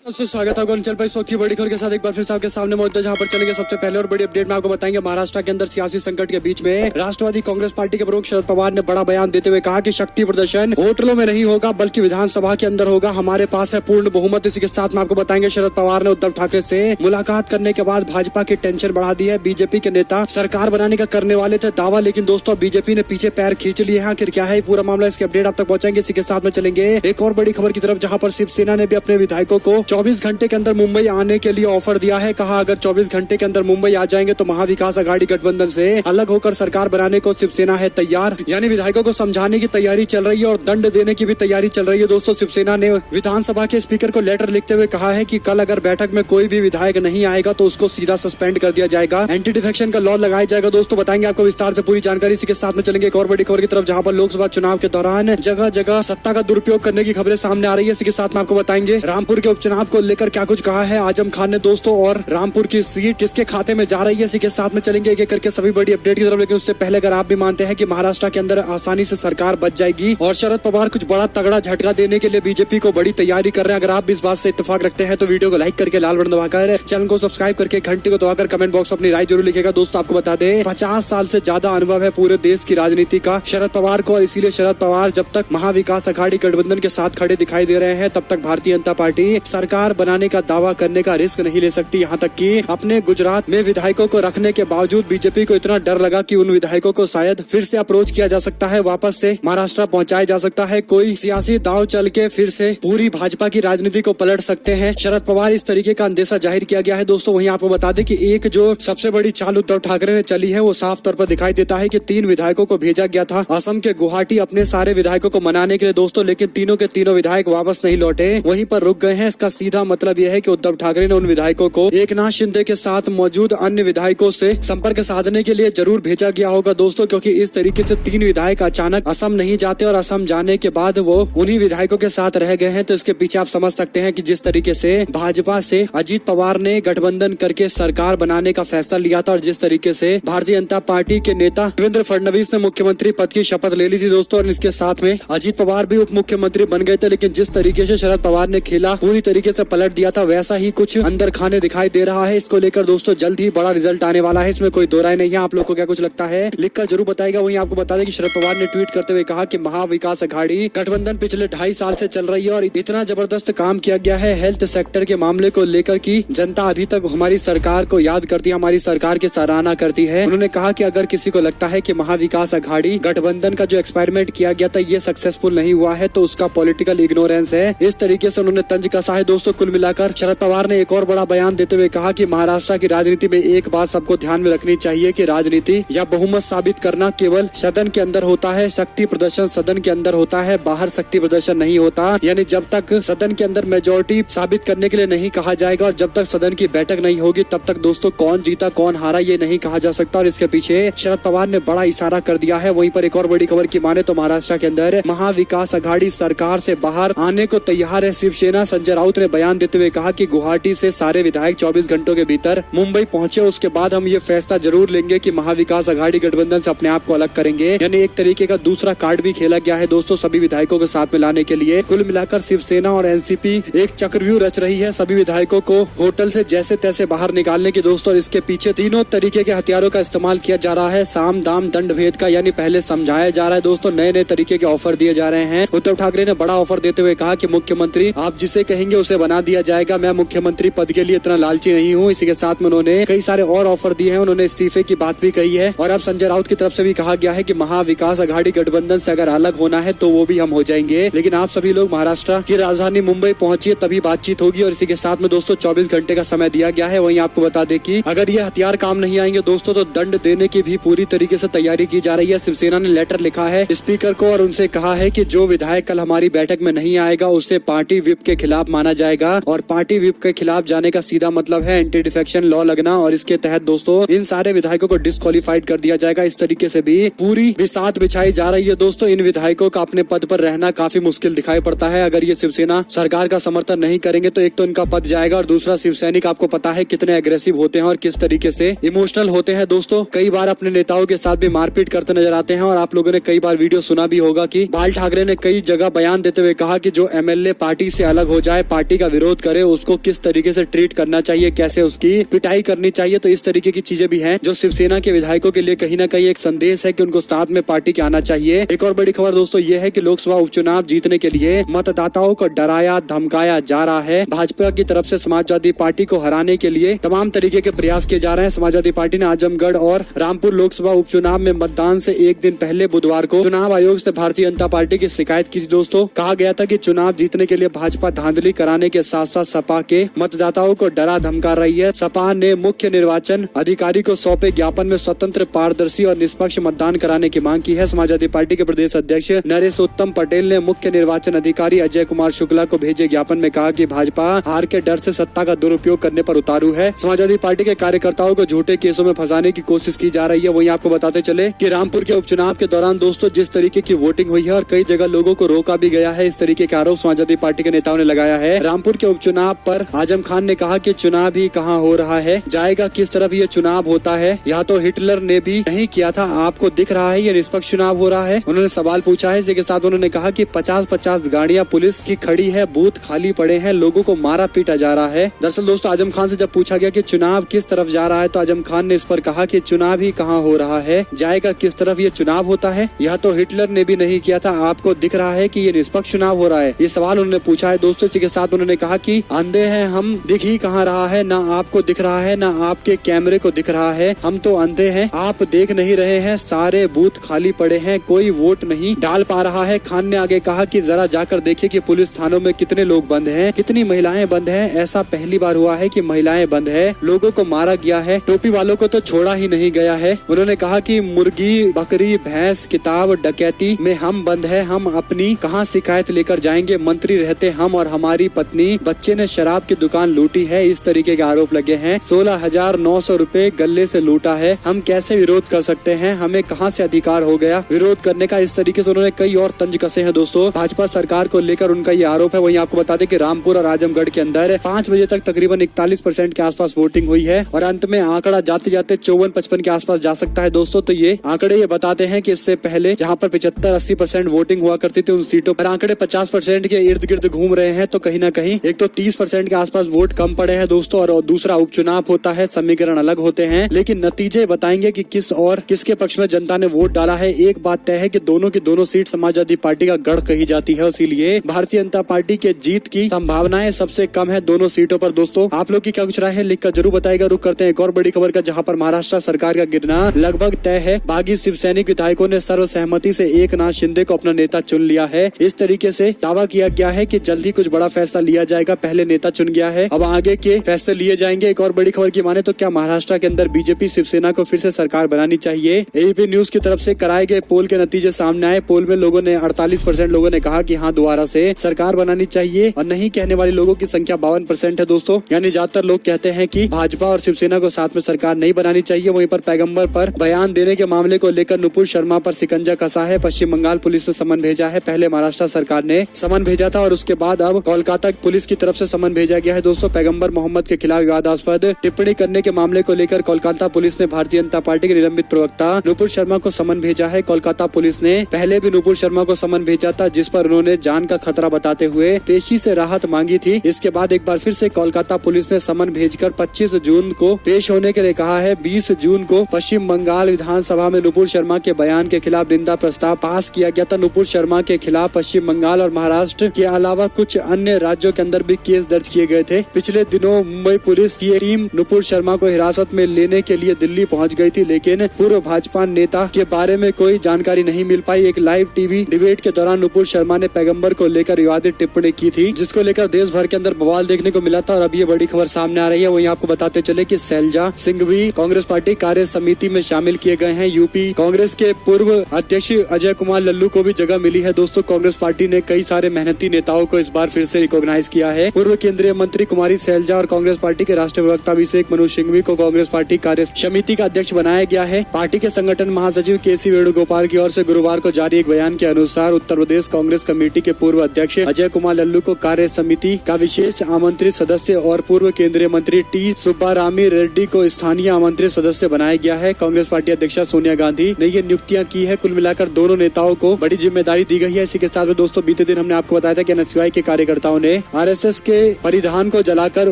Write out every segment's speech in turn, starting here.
से स्वागत है आपका चल पाई सौ की बड़ी खबर के साथ एक बार फिर से आपके सामने मौजूद है, जहां पर चलेंगे सबसे पहले और बड़ी अपडेट में आपको बताएंगे। महाराष्ट्र के अंदर सियासी संकट के बीच में राष्ट्रवादी कांग्रेस पार्टी के प्रमुख शरद पवार ने बड़ा बयान देते हुए कहा कि शक्ति प्रदर्शन होटलों में नहीं होगा बल्कि विधानसभा के अंदर होगा, हमारे पास है पूर्ण बहुमत। इसी के साथ में आपको बताएंगे शरद पवार ने उद्धव ठाकरे से मुलाकात करने के बाद भाजपा की टेंशन बढ़ा दी है। बीजेपी के नेता सरकार बनाने का करने वाले थे दावा, लेकिन दोस्तों बीजेपी ने पीछे पैर खींच लिए हैं। आखिर क्या है पूरा मामला, इसके अपडेट आप तक पहुंचाएंगे। इसी के साथ में चलेंगे एक और बड़ी खबर की तरफ, जहां पर शिवसेना ने भी अपने विधायकों को 24 घंटे के अंदर मुंबई आने के लिए ऑफर दिया है। कहा अगर 24 घंटे के अंदर मुंबई आ जाएंगे तो महाविकास आघाड़ी गठबंधन से अलग होकर सरकार बनाने को शिवसेना है तैयार। यानी विधायकों को समझाने की तैयारी चल रही है और दंड देने की भी तैयारी चल रही है। दोस्तों शिवसेना ने विधानसभा के स्पीकर को लेटर लिखते हुए कहा है कि कल अगर बैठक में कोई भी विधायक नहीं आएगा तो उसको सीधा सस्पेंड कर दिया जाएगा, एंटी डिफेक्शन का लॉ लगाया जाएगा। दोस्तों बताएंगे आपको विस्तार से पूरी जानकारी। इसी के साथ में चलेंगे एक और बड़ी खबर की तरफ, जहां पर लोकसभा चुनाव के दौरान जगह जगह सत्ता का दुरुपयोग करने की खबरें सामने आ रही है। इसी के साथ में आपको बताएंगे रामपुर के उपचुनाव को लेकर क्या कुछ कहा है आजम खान ने दोस्तों, और रामपुर की सीट किसके खाते में जा रही है। इसी के साथ में चलेंगे एक एक करके सभी बड़ी अपडेट की तरफ। लेकिन उससे पहले अगर आप भी मानते हैं कि महाराष्ट्र के अंदर आसानी से सरकार बच जाएगी और शरद पवार कुछ बड़ा तगड़ा झटका देने के लिए बीजेपी को बड़ी तैयारी कर रहे हैं, अगर आप भी इस बात से इत्तेफाक रखते हैं तो वीडियो को लाइक करके लाल बटन दबाकर चैनल को सब्सक्राइब करके घंटे को दबाकर कमेंट बॉक्स में अपनी राय जरूर लिखेगा। दोस्तों आपको बता दें 50 साल से ज्यादा अनुभव है पूरे देश की राजनीति का शरद पवार को, और इसीलिए शरद पवार जब तक महाविकास आघाड़ी गठबंधन के साथ खड़े दिखाई दे रहे हैं तब तक भारतीय जनता पार्टी सरकार बनाने का दावा करने का रिस्क नहीं ले सकती। यहाँ तक कि अपने गुजरात में विधायकों को रखने के बावजूद बीजेपी को इतना डर लगा कि उन विधायकों को शायद फिर से अप्रोच किया जा सकता है, वापस से महाराष्ट्र पहुंचाया जा सकता है, कोई सियासी दांव चल के फिर से पूरी भाजपा की राजनीति को पलट सकते हैं शरद पवार। इस तरीके का अंदेशा जाहिर किया गया है। दोस्तों वहीं आपको बता दें कि एक जो सबसे बड़ी चाल उद्धव ठाकरे ने चली है वो साफ तौर पर दिखाई देता है कि 3 विधायकों को भेजा गया था असम के गुवाहाटी अपने सारे विधायकों को मनाने के लिए दोस्तों, लेकिन तीनों के तीनों विधायक वापस नहीं लौटे, वहीं पर रुक गए हैं। इसका सीधा मतलब यह है कि उद्धव ठाकरे ने उन विधायकों को एकनाथ शिंदे के साथ मौजूद अन्य विधायकों से संपर्क साधने के लिए जरूर भेजा गया होगा दोस्तों, क्योंकि इस तरीके से 3 विधायक अचानक असम नहीं जाते और असम जाने के बाद वो उन्हीं विधायकों के साथ रह गए हैं। तो इसके पीछे आप समझ सकते हैं कि जिस तरीके से भाजपा से अजीत पवार ने गठबंधन करके सरकार बनाने का फैसला लिया था और जिस तरीके से भारतीय जनता पार्टी के नेता देवेंद्र फडणवीस ने मुख्यमंत्री पद की शपथ ले ली थी दोस्तों, और इसके साथ में अजीत पवार भी उप मुख्यमंत्री बन गए थे, लेकिन जिस तरीके से शरद पवार ने खेला पूरी तरीके से पलट दिया था, वैसा ही कुछ अंदर खाने दिखाई दे रहा है। इसको लेकर दोस्तों जल्द ही बड़ा रिजल्ट आने वाला है, इसमें कोई दो राय नहीं है। आप लोग को क्या कुछ लगता है लिखकर जरूर बताएगा। वहीं आपको बता दें कि शरद पवार ने ट्वीट करते हुए कहा कि महाविकास आघाड़ी गठबंधन पिछले 2.5 साल से चल रही है और इतना जबरदस्त काम किया गया है हेल्थ सेक्टर के मामले को लेकर कि जनता अभी तक हमारी सरकार को याद करती है, हमारी सरकार की सराहना करती है। उन्होंने कहा कि अगर किसी को लगता है कि महाविकास आघाड़ी गठबंधन का जो एक्सपेरिमेंट किया गया था ये सक्सेसफुल नहीं हुआ है तो उसका पॉलिटिकल इग्नोरेंस है। इस तरीके से उन्होंने तंज कसा है दोस्तों। कुल मिलाकर शरद पवार ने एक और बड़ा बयान देते हुए कहा कि महाराष्ट्र की राजनीति में एक बात सबको ध्यान में रखनी चाहिए कि राजनीति या बहुमत साबित करना केवल सदन के अंदर होता है, शक्ति प्रदर्शन सदन के अंदर होता है, बाहर शक्ति प्रदर्शन नहीं होता। यानी जब तक सदन के अंदर मेजोरिटी साबित करने के लिए नहीं कहा जाएगा और जब तक सदन की बैठक नहीं होगी तब तक दोस्तों कौन जीता कौन हारा ये नहीं कहा जा सकता, और इसके पीछे शरद पवार ने बड़ा इशारा कर दिया है। वहीं पर एक और बड़ी खबर की माने तो महाराष्ट्र के अंदर महाविकास आघाड़ी सरकार से बाहर आने को तैयार है शिवसेना। संजय राउत ने बयान देते हुए कहा कि गुवाहाटी से सारे विधायक 24 घंटों के भीतर मुंबई पहुंचे, उसके बाद हम ये फैसला जरूर लेंगे कि महाविकास आघाड़ी गठबंधन से अपने आप को अलग करेंगे। यानी एक तरीके का दूसरा कार्ड भी खेला गया है दोस्तों सभी विधायकों को साथ में लाने के लिए। कुल मिलाकर शिवसेना और एनसीपी एक चक्रव्यूह रच रही है सभी विधायकों को होटल से जैसे तैसे बाहर निकालने की दोस्तों। इसके पीछे तीनों तरीके के हथियारों का इस्तेमाल किया जा रहा है, साम दाम दंड भेद का, यानी पहले समझाया जा रहा है दोस्तों, नए नए तरीके के ऑफर दिए जा रहे हैं। उद्धव ठाकरे ने बड़ा ऑफर देते हुए कहा कि मुख्यमंत्री आप जिसे कहेंगे उसे बना दिया जाएगा, मैं मुख्यमंत्री पद के लिए इतना लालची नहीं हूँ। इसी के साथ में उन्होंने कई सारे और ऑफर दिए हैं, उन्होंने इस्तीफे की बात भी कही है और अब संजय राउत की तरफ से भी कहा गया है कि महाविकास आघाड़ी गठबंधन से अगर अलग होना है तो वो भी हम हो जाएंगे, लेकिन आप सभी लोग महाराष्ट्र की राजधानी मुंबई पहुंचिए तभी बातचीत होगी। और इसी के साथ में दोस्तों 24 घंटे का समय दिया गया है। वहीं आपको बता दें कि अगर ये हथियार काम नहीं आएंगे दोस्तों तो दंड देने की भी पूरी तरीके से तैयारी की जा रही है। शिवसेना ने लेटर लिखा है स्पीकर को और उनसे कहा है कि जो विधायक कल हमारी बैठक में नहीं आएगा उसे पार्टी विप के खिलाफ माना जाएगा, और पार्टी विप के खिलाफ जाने का सीधा मतलब है एंटी डिफेक्शन लॉ लगना, और इसके तहत दोस्तों इन सारे विधायकों को डिस्क्वालीफाइड कर दिया जाएगा। इस तरीके से भी पूरी बिसात बिछाई जा रही है दोस्तों। इन विधायकों का अपने पद पर रहना काफी मुश्किल दिखाई पड़ता है। अगर ये शिवसेना सरकार का समर्थन नहीं करेंगे तो एक तो इनका पद जाएगा और दूसरा शिव सैनिक आपको पता है कितने एग्रेसिव होते हैं और किस तरीके से इमोशनल होते हैं दोस्तों। कई बार अपने नेताओं के साथ भी मारपीट करते नजर आते हैं और आप लोगों ने कई बार वीडियो सुना भी होगा कि बाल ठाकरे ने कई जगह बयान देते हुए कहा कि जो एमएलए पार्टी से अलग हो जाए, पार्टी पार्टी का विरोध करे उसको किस तरीके से ट्रीट करना चाहिए, कैसे उसकी पिटाई करनी चाहिए। तो इस तरीके की चीजें भी हैं जो शिवसेना के विधायकों के लिए कहीं ना कहीं एक संदेश है कि उनको साथ में पार्टी के आना चाहिए। एक और बड़ी खबर दोस्तों ये है कि लोकसभा उपचुनाव जीतने के लिए मतदाताओं को डराया धमकाया जा रहा है। भाजपा की तरफ से समाजवादी पार्टी को हराने के लिए तमाम तरीके के प्रयास किए जा रहे हैं। समाजवादी पार्टी ने आजमगढ़ और रामपुर लोकसभा उपचुनाव में मतदान से एक दिन पहले बुधवार को चुनाव आयोग से भारतीय जनता पार्टी की शिकायत की। दोस्तों कहा गया था कि चुनाव जीतने के लिए भाजपा धांधली कराने के साथ साथ सपा के मतदाताओं को डरा धमका रही है। सपा ने मुख्य निर्वाचन अधिकारी को सौंपे ज्ञापन में स्वतंत्र, पारदर्शी और निष्पक्ष मतदान कराने की मांग की है। समाजवादी पार्टी के प्रदेश अध्यक्ष नरेशोत्तम पटेल ने मुख्य निर्वाचन अधिकारी अजय कुमार शुक्ला को भेजे ज्ञापन में कहा कि भाजपा हार के डर से सत्ता का दुरुपयोग करने पर उतारू है। समाजवादी पार्टी के कार्यकर्ताओं को झूठे केसों में फंसाने की कोशिश की जा रही है। वहीं आपको बताते चले कि रामपुर के उपचुनाव के दौरान दोस्तों जिस तरीके की वोटिंग हुई है और कई जगह लोगों को रोका भी गया है, इस तरीके के आरोप समाजवादी पार्टी के नेताओं ने लगाया है। रामपुर के उपचुनाव पर आजम खान ने कहा कि चुनाव ही कहां हो रहा है, जाएगा किस तरफ ये चुनाव होता है, यहाँ तो हिटलर ने भी नहीं किया था, आपको दिख रहा है ये निष्पक्ष चुनाव हो रहा है। उन्होंने सवाल पूछा है। इसी के साथ उन्होंने कहा कि 50-50 गाड़ियां पुलिस की खड़ी है, बूथ खाली पड़े हैं, लोगों को मारा पीटा जा रहा है। दरअसल दोस्तों आजम खान से जब पूछा गया कि चुनाव किस तरफ जा रहा है तो आजम खान ने इस पर कहा कि चुनाव ही कहां हो रहा है, जाएगा किस तरफ ये चुनाव होता है, यह तो हिटलर ने भी नहीं किया था, आपको दिख रहा है कि ये निष्पक्ष चुनाव हो रहा है। ये सवाल उन्होंने पूछा है दोस्तों। इसी के साथ उन्होंने कहा कि अंधे हैं हम, दिख ही कहाँ रहा है, ना आपको दिख रहा है ना आपके कैमरे को दिख रहा है, हम तो अंधे हैं, आप देख नहीं रहे हैं, सारे बूथ खाली पड़े हैं, कोई वोट नहीं डाल पा रहा है। खान ने आगे कहा कि जरा जाकर देखिए कि पुलिस थानों में कितने लोग बंद हैं, कितनी महिलाएं बंद हैं, ऐसा पहली बार हुआ है कि महिलाएं बंद है, लोगों को मारा गया है, टोपी वालों को तो छोड़ा ही नहीं गया है। उन्होंने कहा कि मुर्गी बकरी भैंस किताब डकैती में हम बंद है, हम अपनी कहां शिकायत लेकर जाएंगे, मंत्री रहते हम और हमारी पत्नी, बच्चे ने शराब की दुकान लूटी है, इस तरीके के आरोप लगे हैं। 16,900 रुपए गले से लूटा है, हम कैसे विरोध कर सकते हैं, हमें कहां से अधिकार हो गया विरोध करने का। इस तरीके से उन्होंने कई और तंज कसे हैं दोस्तों भाजपा सरकार को लेकर, उनका ये आरोप है। वहीं आपको बता दें कि रामपुर और आजमगढ़ के अंदर 5 बजे तक तकरीबन 41% के आसपास वोटिंग हुई है और अंत में आंकड़ा जाते जाते 54-55 के आसपास जा सकता है दोस्तों। तो ये आंकड़े ये बताते हैं कि इससे पहले जहां पर 75-80% वोटिंग हुआ करती थी उन सीटों पर आंकड़े 50% के इर्द गिर्द घूम रहे हैं। तो कहीं ना कहीं एक तो 30% के आसपास वोट कम पड़े हैं दोस्तों और दूसरा उपचुनाव होता है, समीकरण अलग होते हैं, लेकिन नतीजे बताएंगे कि किस और किसके पक्ष में जनता ने वोट डाला है। एक बात तय है कि दोनों की दोनों सीट समाजवादी पार्टी का गढ़ कही जाती है, इसीलिए भारतीय जनता पार्टी के जीत की संभावनाएं सबसे कम है दोनों सीटों पर। दोस्तों आप लोग की क्या कुछ राय है लिखकर जरूर बताएगा। रुक करते हैं एक और बड़ी खबर का, जहां पर महाराष्ट्र सरकार का गिरना लगभग तय है। बागी शिवसैनिक विधायकों ने सर्वसहमति से एकनाथ शिंदे को अपना नेता चुन लिया है। इस तरीके से दावा किया गया है कि जल्द ही कुछ बड़ा फैसला लिया जाएगा, पहले नेता चुन गया है, अब आगे के फैसले लिए जाएंगे। एक और बड़ी खबर की माने तो क्या महाराष्ट्र के अंदर बीजेपी शिवसेना को फिर से सरकार बनानी चाहिए। एबीपी न्यूज की तरफ से कराए गए पोल के नतीजे सामने आए। पोल में लोगों ने 48% लोगों ने कहा कि हाँ दोबारा से सरकार बनानी चाहिए और नहीं कहने वाले लोगों की संख्या 52% है दोस्तों। यानी ज्यादातर लोग कहते हैं कि भाजपा और शिवसेना को साथ में सरकार नहीं बनानी चाहिए। वहीं पर पैगंबर पर बयान देने के मामले को लेकर नुपुर शर्मा पर शिकंजा कसा है। पश्चिम बंगाल पुलिस ने समन भेजा है। पहले महाराष्ट्र सरकार ने समन भेजा था और उसके बाद अब कोलकाता पुलिस की तरफ से समन भेजा गया है दोस्तों। पैगंबर मोहम्मद के खिलाफ विवादास्पद टिप्पणी करने के मामले को लेकर कोलकाता पुलिस ने भारतीय जनता पार्टी के निलंबित प्रवक्ता नुपुर शर्मा को समन भेजा है। कोलकाता पुलिस ने पहले भी नुपुर शर्मा को समन भेजा था, जिस पर उन्होंने जान का खतरा बताते हुए पेशी से राहत मांगी थी। इसके बाद एक बार फिर से कोलकाता पुलिस ने समन भेजकर 25 जून को पेश होने के लिए कहा है। 20 जून को पश्चिम बंगाल विधानसभा में नुपुर शर्मा के बयान के खिलाफ निंदा प्रस्ताव पास किया गया था। नुपुर शर्मा के खिलाफ पश्चिम बंगाल और महाराष्ट्र के अलावा कुछ अन्य राज्यों के अंदर भी केस दर्ज किए गए थे। पिछले दिनों मुंबई पुलिस की टीम नुपुर शर्मा को हिरासत में लेने के लिए दिल्ली पहुंच गई थी, लेकिन पूर्व भाजपा नेता के बारे में कोई जानकारी नहीं मिल पाई। एक लाइव टीवी डिबेट के दौरान नुपुर शर्मा ने पैगंबर को लेकर विवादित टिप्पणी की थी, जिसको लेकर देश भर के अंदर बवाल देखने को मिला था और अब ये बड़ी खबर सामने आ रही है। वहीं आपको बताते चले कि शैलजा सिंह भी कांग्रेस पार्टी कार्य समिति में शामिल किए गए हैं। यूपी कांग्रेस के पूर्व अध्यक्ष अजय कुमार लल्लू को भी जगह मिली है दोस्तों। कांग्रेस पार्टी ने कई सारे मेहनती नेताओं को इस बार फिर से रिकॉग्नाइज किया है। पूर्व केंद्रीय मंत्री कुमारी शैलजा और कांग्रेस पार्टी के राष्ट्रीय प्रवक्ता अभिषेक मनु सिंघवी को कांग्रेस पार्टी कार्य समिति का अध्यक्ष बनाया गया है। पार्टी के संगठन महासचिव केसी वेणुगोपाल की ओर से गुरुवार को जारी एक बयान के अनुसार उत्तर प्रदेश कांग्रेस कमेटी के पूर्व अध्यक्ष अजय कुमार लल्लू को कार्य समिति का विशेष आमंत्रित सदस्य और पूर्व केंद्रीय मंत्री टी सुब्बारामी रेड्डी को स्थानीय आमंत्रित सदस्य बनाया गया है। कांग्रेस पार्टी अध्यक्षा सोनिया गांधी ने ये नियुक्तियां की है। कुल मिलाकर दोनों नेताओं को बड़ी जिम्मेदारी दी गई है। इसी के साथ में दोस्तों बीते दिन हमने आपको बताया था कि एनएसयूआई के कार्यकर्ताओं ने आरएसएस के परिधान को जलाकर,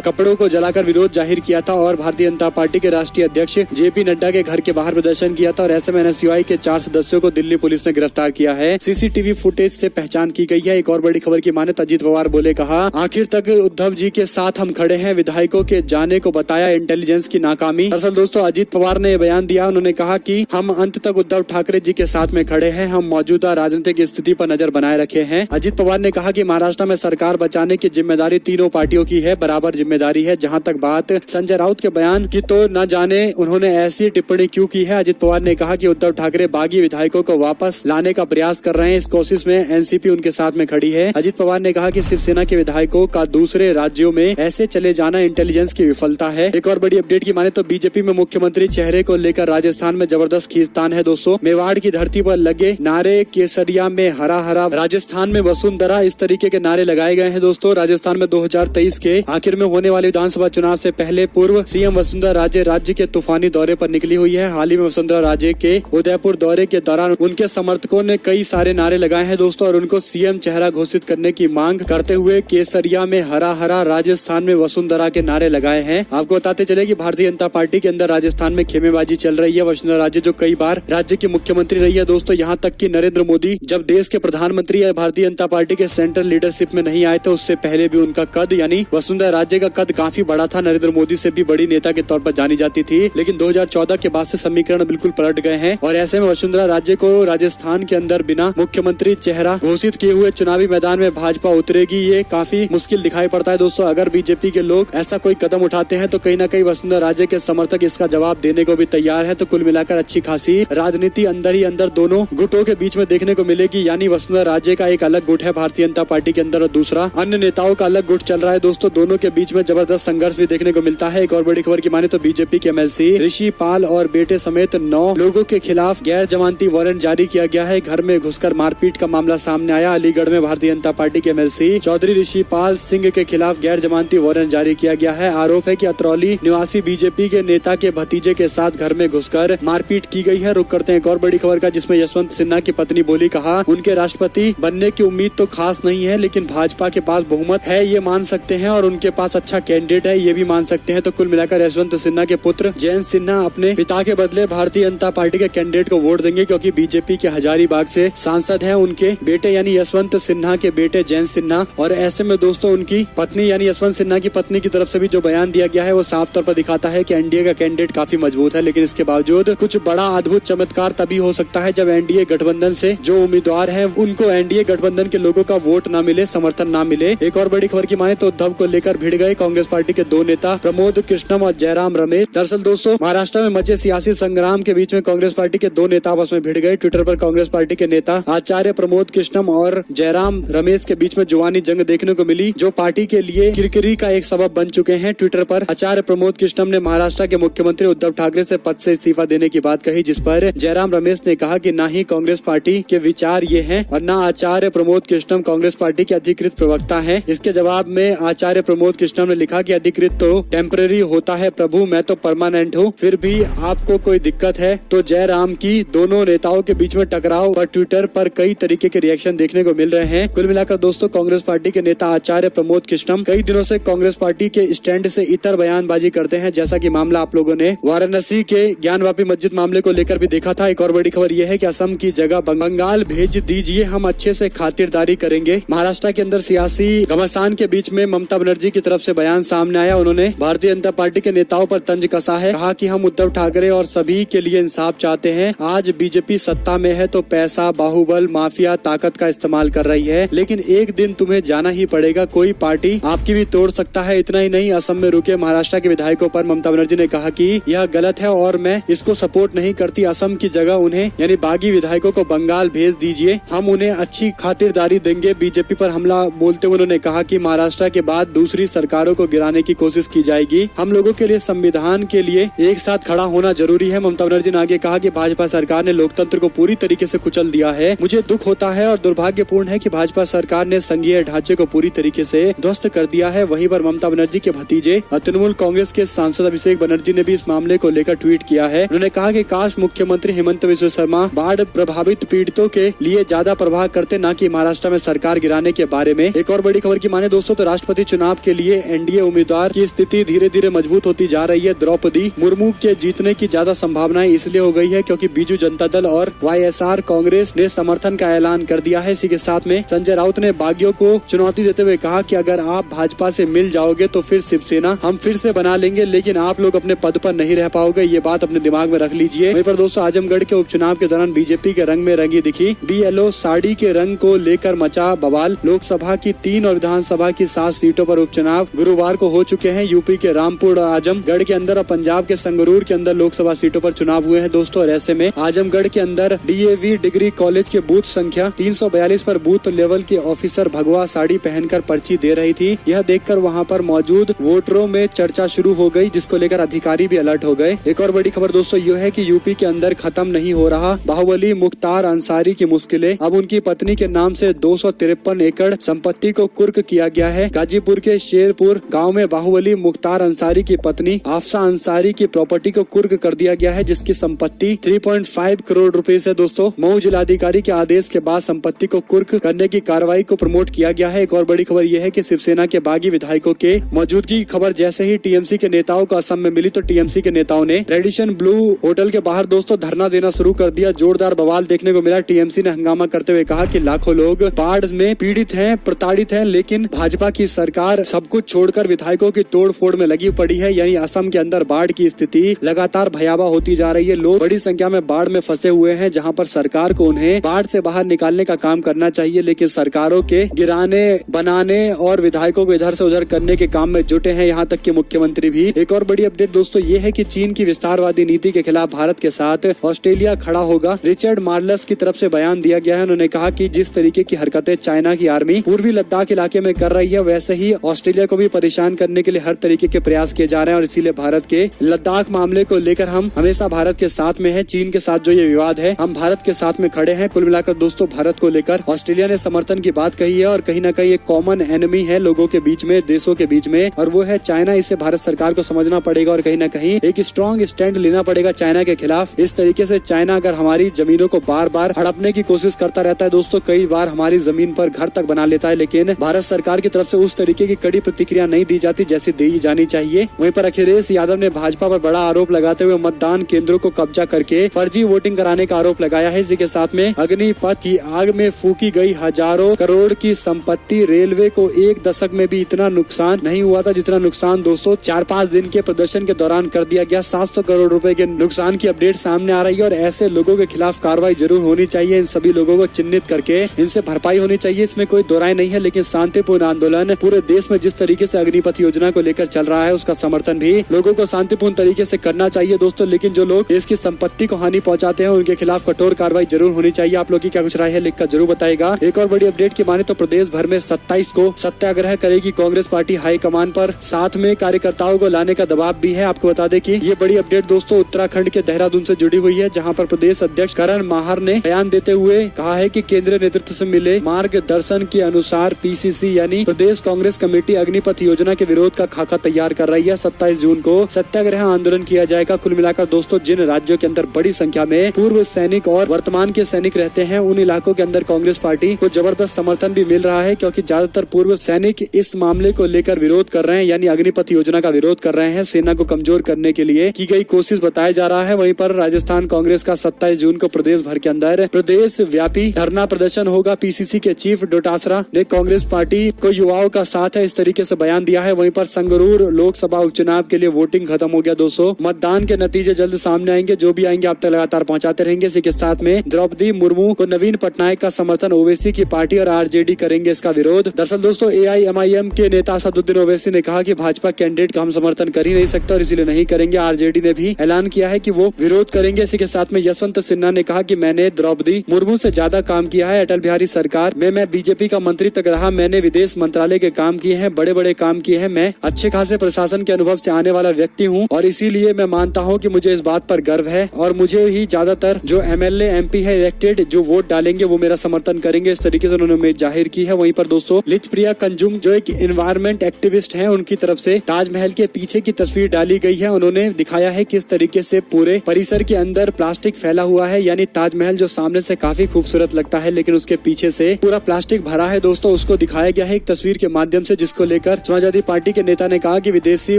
कपड़ों को जलाकर विरोध जाहिर किया था और भारतीय जनता पार्टी के राष्ट्रीय अध्यक्ष जेपी नड्डा के घर के बाहर प्रदर्शन किया था और ऐसे में एनएसयूआई के 4 सदस्यों को दिल्ली पुलिस ने गिरफ्तार किया है। सीसीटीवी फुटेज से पहचान की गई है। एक और बड़ी खबर की माने तो अजीत पवार बोले, कहा आखिर तक उद्धव जी के साथ हम खड़े हैं, विधायकों के जाने को बताया इंटेलिजेंस की नाकामी। दरअसल दोस्तों अजीत पवार ने बयान दिया, उन्होंने कहा कि हम अंत तक उद्धव ठाकरे जी के साथ में खड़े हैं, हम मौजूदा राजनीतिक स्थिति पर नजर बनाए रखे हैं। अजीत पवार ने कहा कि महाराष्ट्र में सरकार बचाने की जिम्मेदारी तीनों पार्टियों की है, बराबर जिम्मेदारी है। जहां तक बात संजय राउत के बयान की तो न जाने उन्होंने ऐसी टिप्पणी क्यों की है। अजीत पवार ने कहा कि उद्धव ठाकरे बागी विधायकों को वापस लाने का प्रयास कर रहे हैं, इस कोशिश में एनसीपी उनके साथ में खड़ी है। अजीत पवार ने कहा कि शिवसेना के विधायकों का दूसरे राज्यों में ऐसे चले जाना इंटेलिजेंस की विफलता है। एक और बड़ी अपडेट की माने तो बीजेपी में मुख्यमंत्री चेहरे को लेकर राजस्थान में जबरदस्त खींचतान है। दोस्तों मेवाड़ की धरती पर लगे नारे, केसरिया में हरा हरा, राजस्थान में वसुंधरा, इस तरीके के नारे लगाए गए हैं। दोस्तों राजस्थान में 2023 के आखिर में होने वाले विधानसभा चुनाव से पहले पूर्व सीएम वसुंधरा राजे राज्य के तूफानी दौरे पर निकली हुई है। हाल ही में वसुंधरा राजे के उदयपुर दौरे के दौरान उनके समर्थकों ने कई सारे नारे लगाए हैं दोस्तों और उनको सीएम चेहरा घोषित करने की मांग करते हुए केसरिया में हरा हरा, राजस्थान में वसुंधरा के नारे लगाए हैं। आपको बताते चले कि भारतीय जनता पार्टी के अंदर राजस्थान में खेमेबाजी चल रही है। वसुंधरा राजे जो कई बार राज्य की मुख्यमंत्री रही है दोस्तों, यहाँ तक कि नरेंद्र मोदी जब देश के प्रधानमंत्री या भारतीय जनता पार्टी के सेंट्रल लीडरशिप में नहीं आए थे, उससे पहले भी उनका कद यानी वसुंधरा राजे का कद काफी बड़ा था। नरेंद्र मोदी से भी बड़ी नेता के तौर पर जानी जाती थी, लेकिन 2014 के बाद से समीकरण बिल्कुल पलट गए हैं और ऐसे में वसुंधरा राजे को राजस्थान के अंदर बिना मुख्यमंत्री चेहरा घोषित किए हुए चुनावी मैदान में भाजपा उतरेगी, ये काफी मुश्किल दिखाई पड़ता है दोस्तों। अगर बीजेपी के लोग ऐसा कोई कदम उठाते हैं तो कहीं न कहीं वसुंधरा राजे के समर्थक इसका जवाब देने को भी तैयार है। तो कुल मिलाकर अच्छी खासी राजनीति अंदर ही अंदर दोनों गुटों के बीच में देखने को मिलेगी, यानी वसुंधरा राजे का एक अलग गुट है भारतीय जनता पार्टी के अंदर और दूसरा अन्य नेताओं का अलग गुट चल रहा है दोस्तों। दोनों के बीच में जबरदस्त संघर्ष भी देखने को मिलता है। एक और बड़ी खबर की माने तो बीजेपी के एमएलसी ऋषि पाल और बेटे समेत 9 लोगों के खिलाफ गैर जमानती वारंट जारी किया गया है। घर में घुसकर मारपीट का मामला सामने आया। अलीगढ़ में भारतीय जनता पार्टी के एमएलसी चौधरी ऋषि पाल सिंह के खिलाफ गैर जमानती वारंट जारी किया गया है। आरोप है कि अतरौली निवासी बीजेपी के नेता के भतीजे के साथ घर में घुसकर मारपीट की गई है। रुक करते हैं एक और बड़ी खबर का, जिसमें यशवंत सिन्हा की पत्नी बोली, कहा उनके राष्ट्रपति बनने की उम्मीद तो खास नहीं है, लेकिन भाजपा के पास बहुमत है ये मान सकते हैं और उनके पास अच्छा कैंडिडेट है ये भी मान सकते हैं। तो कुल मिलाकर यशवंत सिन्हा के पुत्र जयंत सिन्हा अपने पिता के बदले भारतीय जनता पार्टी के कैंडिडेट को वोट देंगे, क्योंकि बीजेपी के हजारीबाग से सांसद हैं उनके बेटे यानी यशवंत सिन्हा के बेटे जयंत सिन्हा। और ऐसे में दोस्तों उनकी पत्नी यानी यशवंत सिन्हा की पत्नी की तरफ से भी जो बयान दिया गया है वो साफ तौर पर दिखाता है कि एनडीए का कैंडिडेट काफी मजबूत है, लेकिन इसके बावजूद कुछ बड़ा अद्भुत चमत्कार तभी हो सकता है जब एनडीए गठबंधन से जो उम्मीदवार है उनको एनडीए गठबंधन के लोगों का वोट न मिले, समर्थन न मिले। एक और बड़ी खबर की माने तो उद्धव को लेकर भिड़ गए कांग्रेस पार्टी के 2 नेता प्रमोद कृष्णम और जयराम रमेश। दरअसल दोस्तों महाराष्ट्र में मचे सियासी संग्राम के बीच में कांग्रेस पार्टी के 2 नेता आपस में भिड़ गए। ट्विटर पर कांग्रेस पार्टी के नेता आचार्य प्रमोद कृष्णम और जयराम रमेश के बीच में जुबानी जंग देखने को मिली, जो पार्टी के लिए किरकिरी का एक सबब बन चुके हैं। ट्विटर पर आचार्य प्रमोद कृष्णम ने महाराष्ट्र के मुख्यमंत्री उद्धव ठाकरे से पद से इस्तीफा देने की बात कही, जिस पर जयराम रमेश ने कहा कि न ही कांग्रेस पार्टी के विचार ये हैं और न आचार्य प्रमोद कृष्णम कांग्रेस पार्टी के अधिकृत प्रवक्ता हैं। इसके जवाब में आचार्य प्रमोद कृष्णम ने लिखा कि अधिकृत तो टेम्पररी होता है प्रभु, मैं तो परमानेंट हूँ, फिर भी आपको कोई दिक्कत है तो जयराम की दोनों नेताओं के बीच में टकराव पर ट्विटर पर कई तरीके के रिएक्शन देखने को मिल रहे हैं। कुल मिलाकर दोस्तों कांग्रेस पार्टी के नेता आचार्य प्रमोद कृष्णम कई दिनों से कांग्रेस पार्टी के स्टैंड से इतर बयानबाजी करते हैं, जैसा कि मामला आप लोगों ने वाराणसी के ज्ञानवापी मस्जिद मामले को लेकर भी देखा था। एक और बड़ी खबर यह है कि असम की जगह बंगाल भेज दीजिए, हम अच्छे से खातिरदारी करेंगे। महाराष्ट्र के अंदर सियासी घमासान के बीच में ममता बनर्जी की तरफ से बयान सामने आया। उन्होंने भारतीय जनता पार्टी के नेताओं पर तंज कसा है, कहा कि हम उद्धव ठाकरे और सभी के लिए इंसाफ चाहते हैं। आज बीजेपी सत्ता में है तो पैसा, बाहुबल, माफिया, ताकत का इस्तेमाल कर रही है, लेकिन एक दिन तुम्हें जाना ही पड़ेगा, कोई पार्टी आपकी भी तोड़ सकता है। इतना ही नहीं, असम में रुके महाराष्ट्र के विधायकों पर ममता बनर्जी ने कहा कि यह गलत है और मैं इसको सपोर्ट नहीं करती। असम की जगह उन्हें यानी बागी विधायकों को बंगाल भेज दीजिए, हम उन्हें अच्छी खातिरदारी देंगे। बीजेपी पर हमला बोलते हुए उन्होंने कहा कि महाराष्ट्र के बाद दूसरी सरकारों को गिराने की कोशिश की जाएगी। हम लोगों के लिए संविधान के लिए एक साथ खड़ा होना जरूरी है। ममता बनर्जी ने आगे कहा कि भाजपा सरकार ने लोकतंत्र को पूरी तरीके से कुचल दिया है। मुझे दुख होता है और दुर्भाग्यपूर्ण है कि भाजपा सरकार ने संघीय ढांचे को पूरी तरीके से ध्वस्त कर दिया है। वहीं पर ममता बनर्जी के भतीजे तृणमूल कांग्रेस के सांसद अभिषेक बनर्जी ने भी इस मामले को लेकर ट्वीट किया है। उन्होंने कहा कि काश मुख्यमंत्री हेमंत बिस्वा शर्मा बाढ़ प्रभावित पीड़ितों के लिए ज्यादा प्रभाव करते, न कि महाराष्ट्र में सरकार गिराने के बारे में। एक और बड़ी बड़ी खबर की माने दोस्तों तो राष्ट्रपति चुनाव के लिए एनडीए उम्मीदवार की स्थिति धीरे धीरे मजबूत होती जा रही है। द्रौपदी मुर्मू के जीतने की ज्यादा संभावनाएं इसलिए हो गई है क्योंकि बीजू जनता दल और वाईएसआर कांग्रेस ने समर्थन का ऐलान कर दिया है। इसी के साथ में संजय राउत ने बागियों को चुनौती देते हुए कहा कि अगर आप भाजपा से मिल जाओगे तो फिर शिवसेना हम फिर से बना लेंगे, लेकिन आप लोग अपने पद पर नहीं रह पाओगे, ये बात अपने दिमाग में रख लीजिए। वहीं पर दोस्तों आजमगढ़ के उपचुनाव के दौरान बीजेपी के रंग में रंगी दिखी। बीएलओ साड़ी के रंग को लेकर मचा बवाल। लोकसभा की 3 और विधानसभा की 7 सीटों पर उपचुनाव गुरुवार को हो चुके हैं। यूपी के रामपुर और आजमगढ़ के अंदर और पंजाब के संगरूर के अंदर लोकसभा सीटों पर चुनाव हुए हैं दोस्तों। और ऐसे में आजमगढ़ के अंदर डीएवी डिग्री कॉलेज के बूथ संख्या 342 पर बूथ लेवल के ऑफिसर भगवा साड़ी पहनकर पर्ची दे रही थी। यह देखकर वहां पर मौजूद वोटरों में चर्चा शुरू हो गई, जिसको लेकर अधिकारी भी अलर्ट हो गए। एक और बड़ी खबर दोस्तों यह है कि यूपी के अंदर खत्म नहीं हो रहा बाहुबली मुख्तार अंसारी की मुश्किलें। अब उनकी पत्नी के नाम से 253 एकड़ संपत्ति को कुर्क किया गया है। गाजीपुर के शेरपुर गांव में बाहुबली मुख्तार अंसारी की पत्नी आफसा अंसारी की प्रॉपर्टी को कुर्क कर दिया गया है, जिसकी संपत्ति 3.5 करोड़ रुपए से दोस्तों मऊ जिलाधिकारी के आदेश के बाद संपत्ति को कुर्क करने की कार्रवाई को प्रमोट किया गया है। एक और बड़ी खबर यह है कि शिवसेना के बागी विधायकों के मौजूदगी की खबर जैसे ही टीएमसी के नेताओं को असम में मिली तो टीएमसी के नेताओं ने रेडिशन ब्लू होटल के बाहर दोस्तों धरना देना शुरू कर दिया। जोरदार बवाल देखने को मिला। टीएमसी ने हंगामा करते हुए कहा कि लाखों लोग बाढ़ में पीड़ित हैं, प्रताड़ित हैं, लेकिन भाजपा की सरकार सब कुछ छोड़कर विधायकों की तोड़ फोड़ में लगी पड़ी है। यानी असम के अंदर बाढ़ की स्थिति लगातार भयावह होती जा रही है। लोग बड़ी संख्या में बाढ़ में फंसे हुए हैं, जहां पर सरकार को उन्हें बाढ़ से बाहर निकालने का काम करना चाहिए, लेकिन सरकारों के गिराने बनाने और विधायकों को इधर से उधर करने के काम में जुटे हैं, यहाँ तक कि मुख्यमंत्री भी। एक और बड़ी अपडेट दोस्तों ये है कि चीन की विस्तारवादी नीति के खिलाफ भारत के साथ ऑस्ट्रेलिया खड़ा होगा। रिचर्ड मार्लस की तरफ से बयान दिया गया है। उन्होंने कहा कि जिस तरीके की हरकतें चाइना की आर्मी पूर्वी लद्दाख इलाके में कर रही है, वैसे ही ऑस्ट्रेलिया को भी परेशान करने के लिए हर तरीके के प्रयास किए जा रहे हैं और इसीलिए भारत के लद्दाख मामले को लेकर हम हमेशा भारत के साथ में है। चीन के साथ जो ये विवाद है, हम भारत के साथ में खड़े हैं। कुल मिलाकर दोस्तों भारत को लेकर ऑस्ट्रेलिया ने समर्थन की बात कही है और कहीं न कहीं एक कॉमन एनिमी है लोगों के बीच में, देशों के बीच में, और वो है चाइना। इसे भारत सरकार को समझना पड़ेगा और कहीं न कहीं एक स्ट्रॉन्ग स्टैंड लेना पड़ेगा चाइना के खिलाफ। इस तरीके से चाइना अगर हमारी जमीनों को बार बार हड़पने की कोशिश करता रहता है दोस्तों, कई बार हमारी जमीन पर घर तक बना लेता है, लेकिन भारत सरकार की तरफ से उस तरीके की कड़ी प्रतिक्रिया नहीं दी जाती जैसी दी जानी चाहिए। वहीं पर अखिलेश यादव ने भाजपा पर बड़ा आरोप लगाते हुए मतदान केंद्रों को कब्जा करके फर्जी वोटिंग कराने का आरोप लगाया है। इसी के साथ में अग्निपथ की आग में फूकी गई हजारों करोड़ की संपत्ति। रेलवे को 1 दशक में भी इतना नुकसान नहीं हुआ था जितना नुकसान दोस्तों 4-5 दिन के प्रदर्शन के दौरान कर दिया गया। 700 करोड़ रुपए के नुकसान की अपडेट सामने आ रही है और ऐसे लोगों के खिलाफ कार्रवाई जरूर होनी चाहिए। इन सभी लोगों को चिन्हित करके इनसे भरपाई होनी चाहिए, इसमें कोई दो राय नहीं है। लेकिन शांतिपूर्ण आंदोलन पूरे देश में जिस तरीके से अग्निपथ योजना को लेकर चल रहा है, उसका समर्थन भी लोगों को शांतिपूर्ण तरीके से करना चाहिए दोस्तों। लेकिन जो लोग देश की संपत्ति को हानि पहुंचाते हैं, उनके खिलाफ कठोर कार्रवाई जरूर होनी चाहिए। आप लोग की क्या कुछ राय है, लिखकर जरूर बताएगा। एक और बड़ी अपडेट की माने तो प्रदेश भर में 27 को सत्याग्रह करेगी कांग्रेस पार्टी हाईकमान पर। साथ में कार्यकर्ताओं को लाने का दबाव भी है। आपको बता दें कि ये बड़ी अपडेट दोस्तों उत्तराखंड के देहरादून से जुड़ी हुई है, जहां पर प्रदेश अध्यक्ष करण माहर ने बयान देते हुए कहा है कि केंद्रीय नेतृत्व से मिले मार्गदर्शन के अनुसार पीसीसी यानी प्रदेश कांग्रेस कमेटी अग्निपथ योजना के विरोध का खाका तैयार कर रही है। 27 जून को सत्याग्रह आंदोलन किया जाएगा। कुल मिलाकर दोस्तों जिन राज्यों के अंदर बड़ी संख्या में पूर्व सैनिक और वर्तमान के सैनिक रहते हैं, उन इलाकों के अंदर कांग्रेस पार्टी को जबरदस्त समर्थन भी मिल रहा है, क्योंकि ज्यादातर पूर्व सैनिक इस मामले को लेकर विरोध कर रहे हैं, यानी अग्निपथ योजना का विरोध कर रहे हैं। सेना को कमजोर करने के लिए की गई कोशिश बताया जा रहा है। वहीं पर राजस्थान कांग्रेस का 27 जून को प्रदेश भर के अंदर प्रदेश व्यापी धरना प्रदर्शन होगा। पीसीसी के चीफ डोटासरा ने कांग्रेस पार्टी को युवाओं का साथ है, इस तरीके से बयान दिया है। वहीं पर संगरूर लोकसभा उपचुनाव के लिए वोटिंग खत्म हो गया दोस्तों। मतदान के नतीजे जल्द सामने आएंगे, जो भी आएंगे आप तक लगातार पहुंचाते रहेंगे। इसी के साथ में द्रौपदी मुर्मू को नवीन पटनायक का समर्थन, ओवैसी की पार्टी और आरजेडी करेंगे इसका विरोध। दरअसल दोस्तों एआईएमआईएम के नेता असदुद्दीन ओवैसी ने कहा कि भाजपा कैंडिडेट का हम समर्थन कर ही नहीं सकते और इसीलिए नहीं करेंगे। आरजेडी ने भी ऐलान किया है कि वो विरोध करेंगे। इसी के साथ में यशवंत सिन्हा ने कहा कि मैंने द्रौपदी मुर्मू से ज्यादा काम किया है। अटल बिहारी सरकार में मैं बीजेपी का मंत्री तक रहा, मैंने विदेश मंत्रालय के काम किए हैं, बड़े बड़े काम किए हैं। मैं अच्छे खासे प्रशासन के अनुभव से आने वाला व्यक्ति हूँ और इसीलिए मैं मानता हूँ कि मुझे इस बात पर गर्व है और मुझे ही ज्यादातर जो एमएलए एमपी है इलेक्टेड जो वोट डालेंगे वो मेरा समर्थन करेंगे। इस तरीके से उन्होंने उम्मीद जाहिर की है। वहीं पर दोस्तों लिचप्रिया कंजुम जो एक एनवायरमेंट एक्टिविस्ट हैं, उनकी तरफ से ताजमहल के पीछे की तस्वीर डाली गई है। उन्होंने दिखाया है किस तरीके से पूरे परिसर के अंदर प्लास्टिक फैला हुआ है, यानी ताजमहल जो सामने से काफी खूबसूरत लगता है लेकिन उसके पीछे से पूरा प्लास्टिक भरा है दोस्तों, उसको दिखाया गया है एक तस्वीर के माध्यम से, जिसको लेकर समाजवादी पार्टी के नेता ने कहा कि विदेशी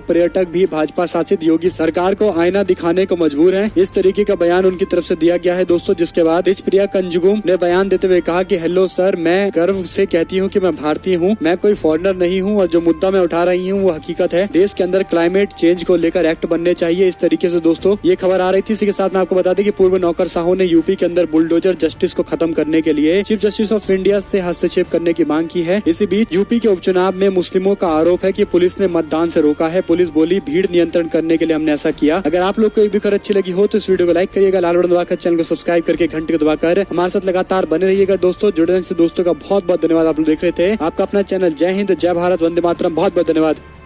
पर्यटक भी भाजपा शासित योगी सरकार को आईना दिखाने को मजबूर हैं। इस तरीके का बयान उनकी तरफ से दिया गया है दोस्तों, जिसके बाद रिचप्रिया कंजुगुम ने बयान देते हुए कहा कि हेलो सर, मैं गर्व से कहती हूँ कि मैं भारतीय हूँ, मैं कोई फॉरेनर नहीं हूँ और जो मुद्दा मैं उठा रही हूँ वो हकीकत है। देश के अंदर क्लाइमेट चेंज को लेकर एक्ट बनने चाहिए। इस तरीके से दोस्तों ये खबर आ रही थी। इसी के साथ मैं आपको बता दें कि पूर्व नौकरशाहों ने यूपी के अंदर बुलडोजर जस्टिस को खत्म करने के लिए चीफ जस्टिस ऑफ इंडिया से हस्तक्षेप करने की मांग की है। इसी बीच यूपी के उपचुनाव में मुस्लिमों का आरोप है कि पुलिस ने मतदान से रोका है। पुलिस बोली भीड़ नियंत्रण करने के लिए हमने ऐसा किया। अगर आप लोग को एक भी खबर अच्छी लगी हो तो इस वीडियो को लाइक करिएगा, लाल बटन दबाकर चैनल को सब्सक्राइब करके घंटे को दबाकर हमारे साथ लगातार बने रहिएगा। दोस्तों जुड़ने से दोस्तों का बहुत बहुत धन्यवाद। आप लोग देख रहे थे आपका अपना चैनल जय हिंद, जय भारत, वंदे मातरम। बहुत बहुत धन्यवाद।